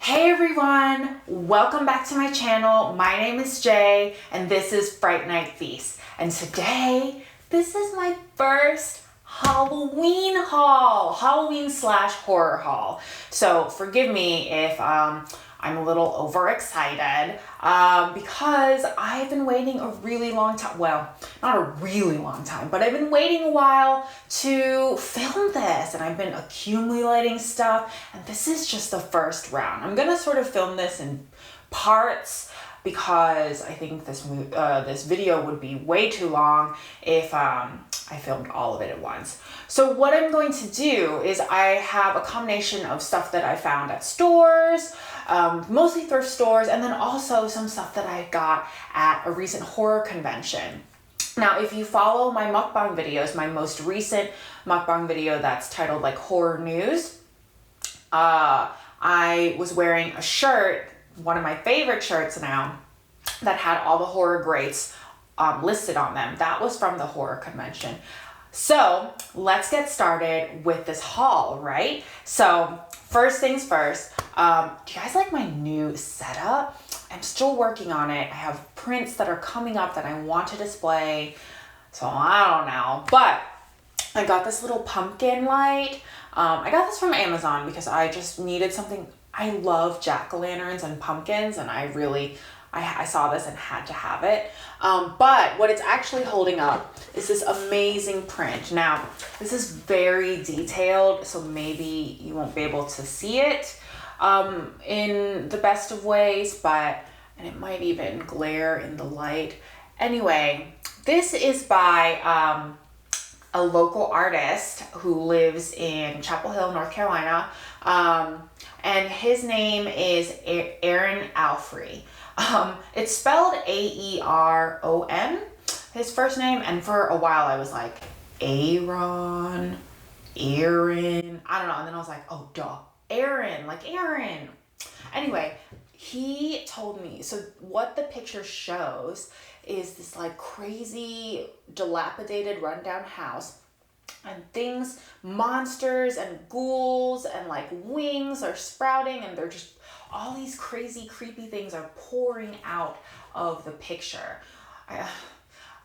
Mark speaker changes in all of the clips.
Speaker 1: Hey everyone, welcome back to my channel. My name is Jae and this is Fright Night Feast. And today, this is my first Halloween haul, Halloween / horror haul. So forgive me if I'm a little overexcited because I've been waiting a really long time. Well, not a really long time, but I've been waiting a while to film this and I've been accumulating stuff, and this is just the first round. I'm gonna sort of film this in parts because I think this video would be way too long if I filmed all of it at once. So what I'm going to do is I have a combination of stuff that I found at stores, mostly thrift stores, and then also some stuff that I got at a recent horror convention. Now, if you follow my mukbang videos, my most recent mukbang video that's titled like horror news, I was wearing a shirt, one of my favorite shirts now, that had all the horror greats listed on them. That was from the horror convention. So let's get started with this haul, right? So first things first, do you guys like my new setup? I'm still working on it. I have prints that are coming up that I want to display. So I don't know, but I got this little pumpkin light. I got this from Amazon because I just needed something. I love jack-o'-lanterns and pumpkins, and I saw this and had to have it. But what it's actually holding up is this amazing print. Now, this is very detailed, so maybe you won't be able to see it in the best of ways, and it might even glare in the light. Anyway, this is by a local artist who lives in Chapel Hill, North Carolina. And his name is Aeron Alfrey. It's spelled A-E-R-O-N, his first name, and for a while I was like, Aeron, I don't know, and then I was like, oh duh, Aaron, like Aaron. Anyway, he told me, so what the picture shows is this like crazy, dilapidated, rundown house, and things, monsters and ghouls and like wings are sprouting, and they're just, all these crazy, creepy things are pouring out of the picture.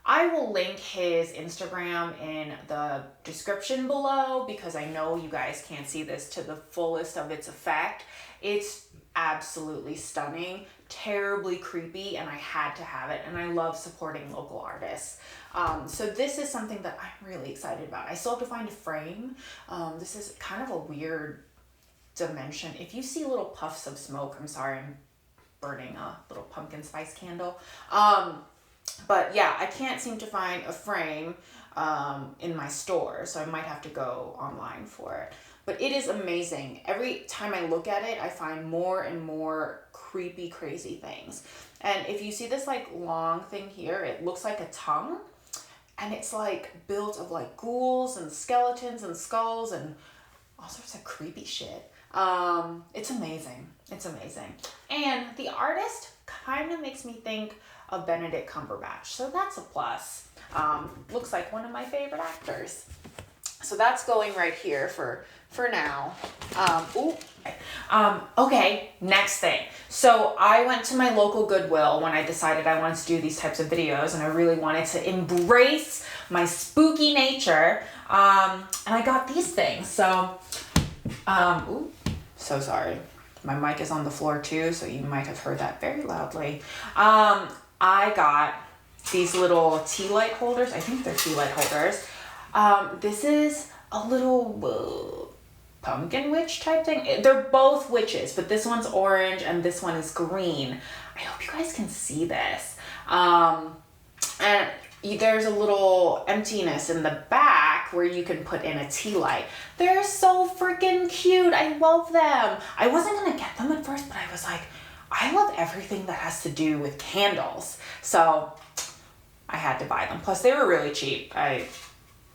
Speaker 1: I will link his Instagram in the description below because I know you guys can't see this to the fullest of its effect. It's absolutely stunning, terribly creepy, and I had to have it, and I love supporting local artists. So this is something that I'm really excited about. I still have to find a frame. This is kind of a weird dimension. If you see little puffs of smoke, I'm sorry, I'm burning a little pumpkin spice candle. But yeah, I can't seem to find a frame in my store, so I might have to go online for it. But it is amazing. Every time I look at it, I find more and more creepy, crazy things. And if you see this like long thing here, it looks like a tongue, and it's like built of like ghouls and skeletons and skulls and all sorts of creepy shit. It's amazing. It's amazing. And the artist kind of makes me think of Benedict Cumberbatch, so that's a plus. Looks like one of my favorite actors. So that's going right here for now. Okay, next thing. So I went to my local Goodwill when I decided I wanted to do these types of videos, and I really wanted to embrace my spooky nature. And I got these things. So, so sorry. My mic is on the floor too, so you might have heard that very loudly. I got these little tea light holders. I think they're tea light holders. This is a little pumpkin witch type thing. They're both witches, but this one's orange and this one is green. I hope you guys can see this. And there's a little emptiness in the back where you can put in a tea light. They're so freaking cute. I love them. I wasn't gonna get them at first, but I was like, I love everything that has to do with candles. So I had to buy them. Plus they were really cheap. I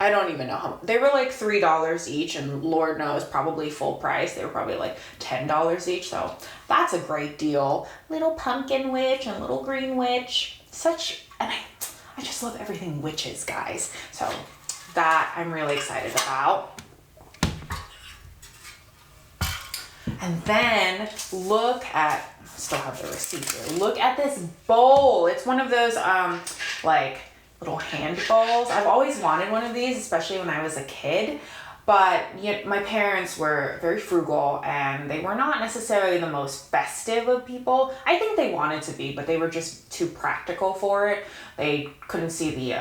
Speaker 1: don't even know how, they were like $3 each, and Lord knows, probably full price. They were probably like $10 each. So that's a great deal. Little pumpkin witch and little green witch. And I just love everything witches, guys. So that I'm really excited about. And then look at, still have the receipt here. Look at this bowl. It's one of those like little hand bowls. I've always wanted one of these, especially when I was a kid. But my parents were very frugal and they were not necessarily the most festive of people. I think they wanted to be, but they were just too practical for it. They couldn't see the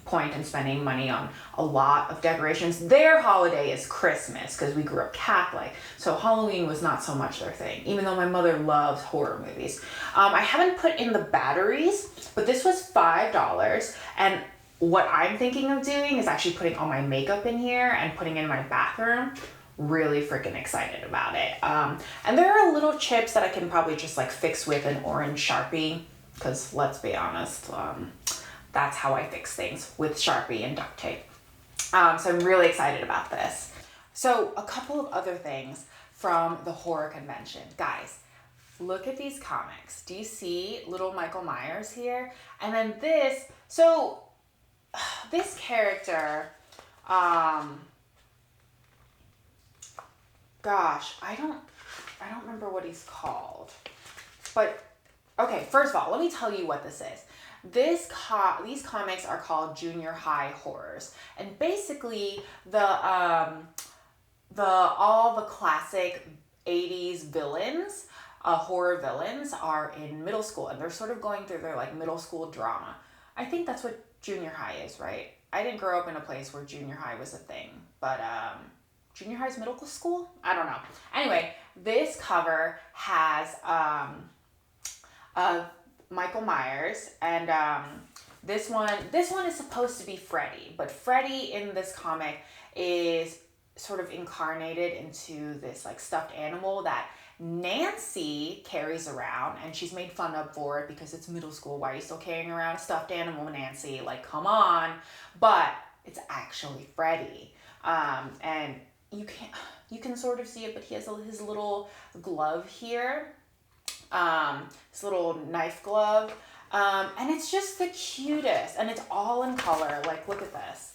Speaker 1: point in spending money on a lot of decorations. Their holiday is Christmas because we grew up Catholic. So Halloween was not so much their thing, even though my mother loves horror movies. I haven't put in the batteries, but this was $5. And what I'm thinking of doing is actually putting all my makeup in here and putting it in my bathroom. Really freaking excited about it. And there are little chips that I can probably just like fix with an orange Sharpie, because let's be honest, that's how I fix things, with Sharpie and duct tape. So I'm really excited about this. So a couple of other things from the horror convention. Guys, look at these comics. Do you see little Michael Myers here? And then this, so this character, gosh, I don't remember what he's called. But okay, first of all, let me tell you what this is. These comics are called junior high horrors, and basically all the classic 80s villains, horror villains, are in middle school, and they're sort of going through their like middle school drama. I think that's what junior high is, right? I didn't grow up in a place where junior high was a thing, but junior high is middle school? I don't know. Anyway, this cover has Michael Myers, and this one is supposed to be Freddy, but Freddy in this comic is sort of incarnated into this like stuffed animal that Nancy carries around, and she's made fun of for it because it's middle school. Why are you still carrying around a stuffed animal, Nancy? Like, come on. But it's actually Freddy. And you can sort of see it, but he has his little glove here. This little knife glove. And it's just the cutest, and it's all in color. Like, look at this.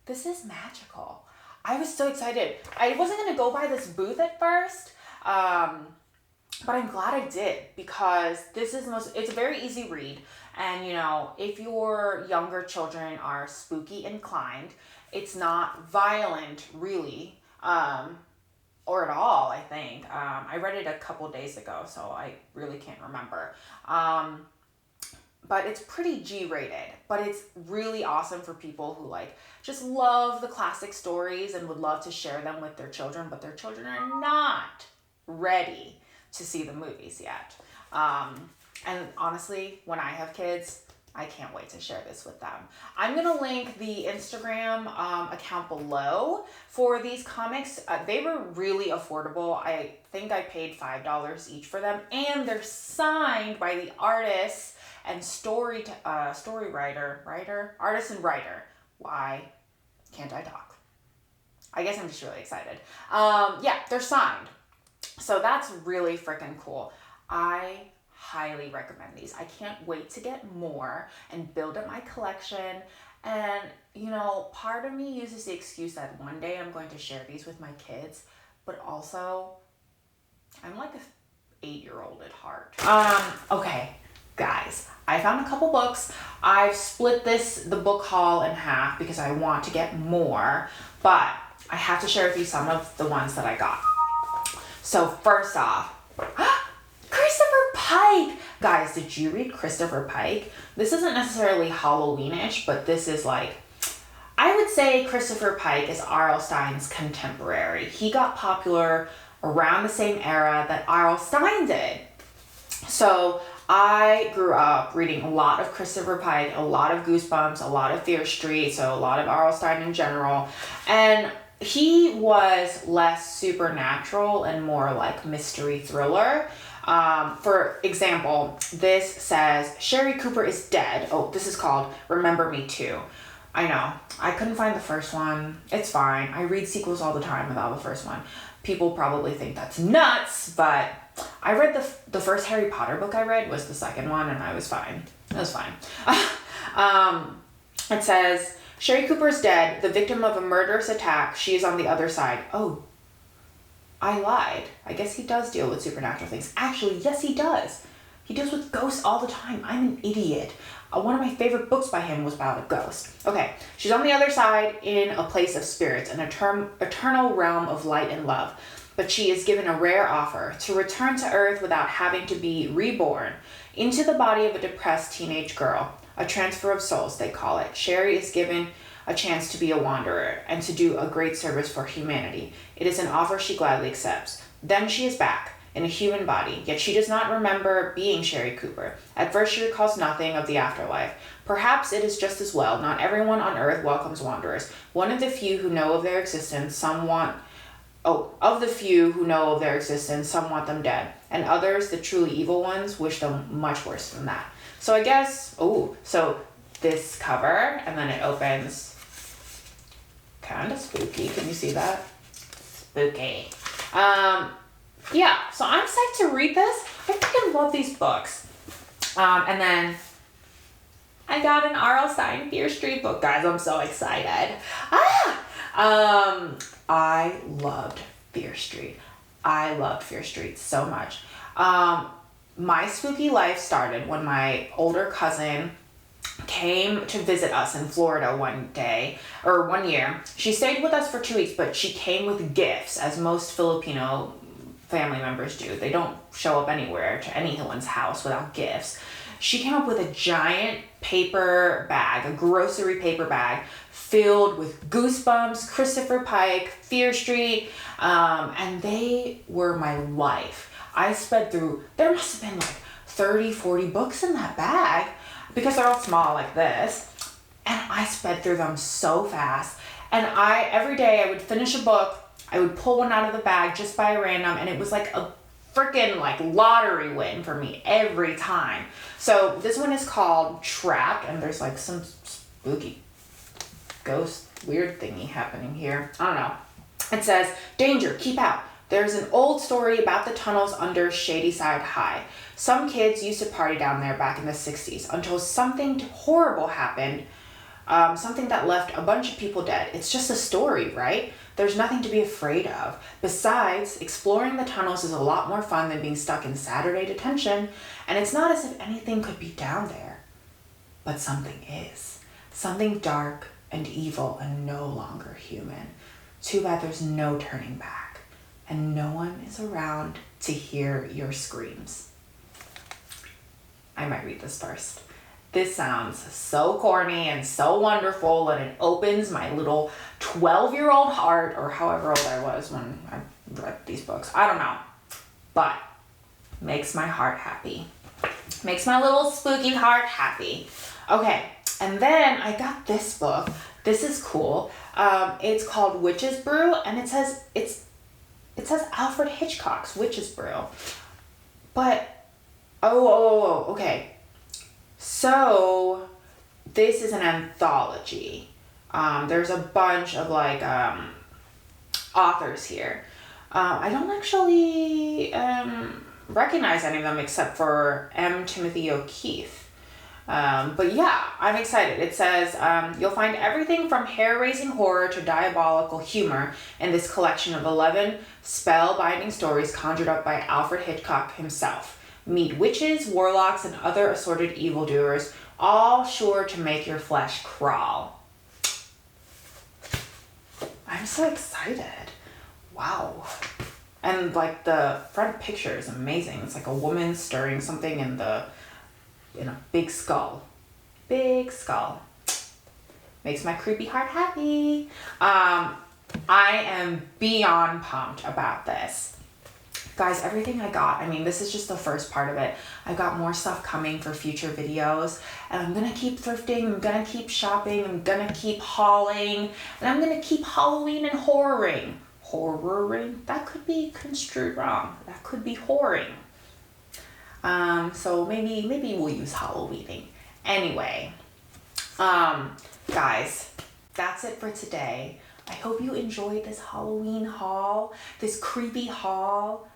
Speaker 1: This is magical. I was so excited. I wasn't going to go by this booth at first. But I'm glad I did, because this is it's a very easy read. And, you know, if your younger children are spooky inclined, it's not violent really, or at all, I think. I read it a couple days ago, so I really can't remember. But it's pretty G-rated, but it's really awesome for people who like just love the classic stories and would love to share them with their children, but their children are not ready to see the movies yet. And honestly, when I have kids, I can't wait to share this with them. I'm going to link the Instagram account below for these comics. They were really affordable. I think I paid $5 each for them, and they're signed by the artists and artist and writer. Why can't I talk? I guess I'm just really excited. Yeah, they're signed. So that's really freaking cool. I highly recommend these. I can't wait to get more and build up my collection. And, you know, part of me uses the excuse that one day I'm going to share these with my kids, but also I'm like an 8-year-old at heart. Okay, guys, I found a couple books. I've split the book haul in half because I want to get more, but I have to share with you some of the ones that I got. So first off, Christopher Pike. Guys, did you read Christopher Pike? This isn't necessarily Halloweenish, but this is like, I would say Christopher Pike is R.L. Stein's contemporary. He got popular around the same era that R.L. Stein did. So I grew up reading a lot of Christopher Pike, a lot of Goosebumps, a lot of Fear Street, so a lot of R.L. Stein in general. And he was less supernatural and more like mystery thriller. For example, this says, Sherry Cooper is dead. Oh, this is called Remember Me Too. I know. I couldn't find the first one. It's fine. I read sequels all the time without the first one. People probably think that's nuts, but I read the first Harry Potter book I read was the second one, and I was fine. It was fine. It says, Sherry Cooper is dead, the victim of a murderous attack. She is on the other side. Oh, I lied. I guess he does deal with supernatural things. Actually, yes, he does. He deals with ghosts all the time. I'm an idiot. One of my favorite books by him was about a ghost. Okay, she's on the other side in a place of spirits, an eternal realm of light and love. But she is given a rare offer to return to Earth without having to be reborn into the body of a depressed teenage girl. A transfer of souls, they call it. Sherry is given a chance to be a wanderer and to do a great service for humanity. It is an offer she gladly accepts. Then she is back in a human body, yet she does not remember being Sherry Cooper. At first she recalls nothing of the afterlife. Perhaps it is just as well. Not everyone on Earth welcomes wanderers. One of the few who know of their existence, some want them dead, and others, the truly evil ones, wish them much worse than that. So I guess, so this cover, and then it opens kind of spooky. Can you see that? Spooky. Yeah, so I'm psyched to read this. I freaking love these books. And then I got an R.L. Stein Fear Street book, guys. I'm so excited. I loved Fear Street. I loved Fear Street so much. My spooky life started when my older cousin came to visit us in Florida one year. She stayed with us for 2 weeks, but she came with gifts, as most Filipino family members do. They don't show up anywhere to anyone's house without gifts. She came up with a giant paper bag, a grocery paper bag, filled with Goosebumps, Christopher Pike, Fear Street, and they were my life. I sped through, there must have been like 30, 40 books in that bag, because they're all small like this, and I sped through them so fast. And every day I would finish a book, I would pull one out of the bag just by random, and it was like a freaking like lottery win for me every time. So this one is called Trapped, and there's like some spooky ghost weird thingy happening here. I don't know. It says, danger, keep out. There's an old story about the tunnels under Shadyside High. Some kids used to party down there back in the 60s until something horrible happened. Something that left a bunch of people dead. It's just a story, right? There's nothing to be afraid of. Besides, exploring the tunnels is a lot more fun than being stuck in Saturday detention, and it's not as if anything could be down there. But something is. Something dark and evil and no longer human. Too bad there's no turning back, and no one is around to hear your screams. I might read this first. This sounds so corny and so wonderful, and it opens my little 12-year-old heart, or however old I was when I read these books. I don't know. But makes my heart happy. Makes my little spooky heart happy. Okay, and then I got this book. This is cool. It's called Witch's Brew, and it says Alfred Hitchcock's Witch's Brew. But okay. So this is an anthology. There's a bunch of like authors here. I don't actually recognize any of them except for M. Timothy O'Keefe. But yeah, I'm excited. It says, you'll find everything from hair-raising horror to diabolical humor in this collection of 11 spell-binding stories conjured up by Alfred Hitchcock himself. Meet witches, warlocks, and other assorted evildoers, all sure to make your flesh crawl. I'm so excited. Wow. And like the front picture is amazing. It's like a woman stirring something in a big skull. Big skull. Makes my creepy heart happy. I am beyond pumped about this. Guys, everything I got, this is just the first part of it. I got more stuff coming for future videos, and I'm gonna keep thrifting, I'm gonna keep shopping, I'm gonna keep hauling, and I'm gonna keep Halloween and horroring. Horroring? That could be construed wrong. That could be whoring. So maybe we'll use Halloweening. Anyway, guys, that's it for today. I hope you enjoyed this Halloween haul, this creepy haul,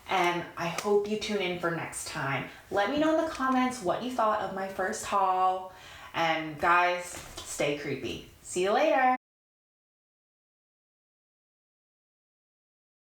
Speaker 1: and I hope you tune in for next time. Let me know in the comments what you thought of my first haul, and guys, stay creepy. See you later.